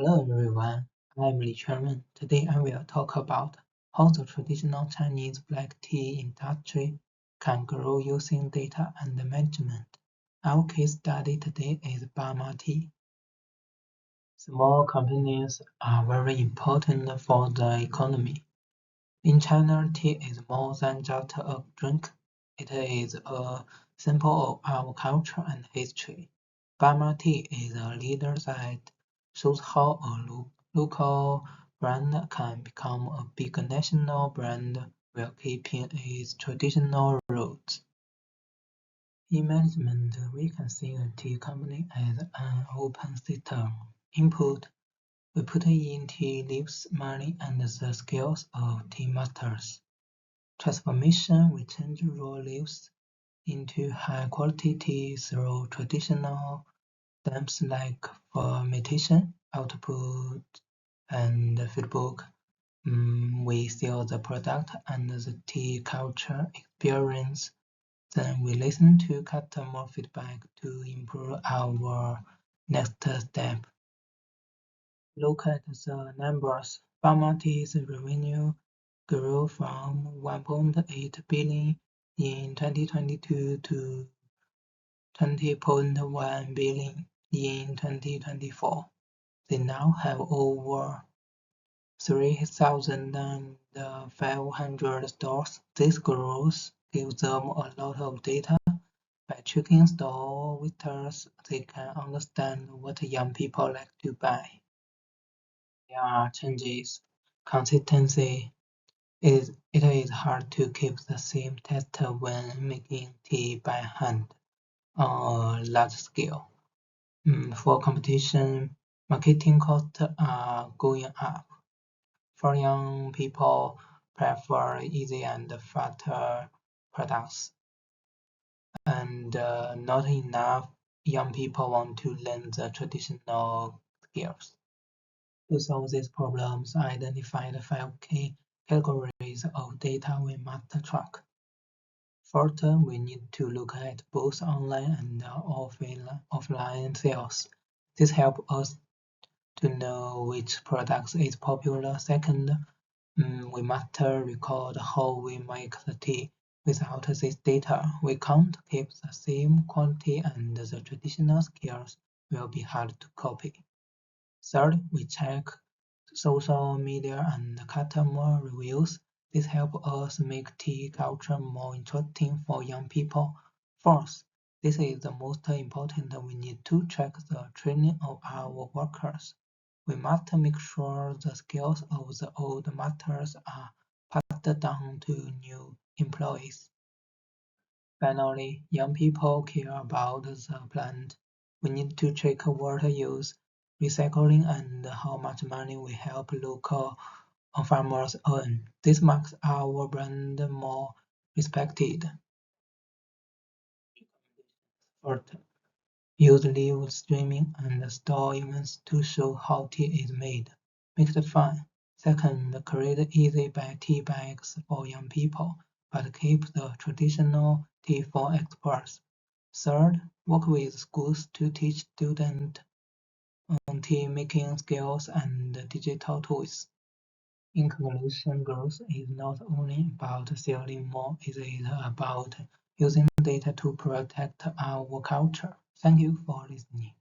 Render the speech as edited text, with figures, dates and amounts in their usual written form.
Hello everyone, I'm Li Chuanren. Today I will talk about how the traditional Chinese black tea industry can grow using data and management. Our case study today is Burma Tea. Small companies are very important for the economy. In China, tea is more than just a drink. It is a symbol of our culture and history. Burma Tea is a leader that shows how a local brand can become a big national brand while keeping its traditional roots. In management, we can see a tea company as an open system. Input: we put in tea leaves, money, and the skills of tea masters. Transformation: we change raw leaves into high-quality tea through traditional steps like fermentation, output, and feedback. We sell the product and the tea culture experience. Then we listen to customer feedback to improve our next step. Look at the numbers. Burma Tea's revenue grew from 1.8 billion in 2022 to 20.1 billion in 2024. They now have over 3,500 stores. This growth gives them a lot of data. By tracking store visitors, they can understand what young people like to buy. There are changes. Consistency: it is hard to keep the same taste when making tea by hand on a large scale. For competition, marketing costs are going up. For young people, prefer easy and faster products, and not enough young people want to learn the traditional skills. To solve these problems, I identified 5 key categories of data we must track. First, we need to look at both online and offline sales. This helps us to know which product is popular. Second, we must record how we make the tea. Without this data, we can't keep the same quality and the traditional skills will be hard to copy. Third, we check social media and customer reviews. This helps us make tea culture more interesting for young people. Fourth, this is the most important, we need to track the training of our workers. We must make sure the skills of the old masters are passed down to new employees. Finally, young people care about the planet. We need to check water use, recycling, and how much money we help local farmers earn. This makes our brand more respected. First, use live streaming and store events to show how tea is made. Make it fun. Second, create easy tea bags for young people, but keep the traditional tea for experts. Third, work with schools to teach students tea making skills and digital tools. In conclusion, growth is not only about selling more, it is about using data to protect our culture. Thank you for listening.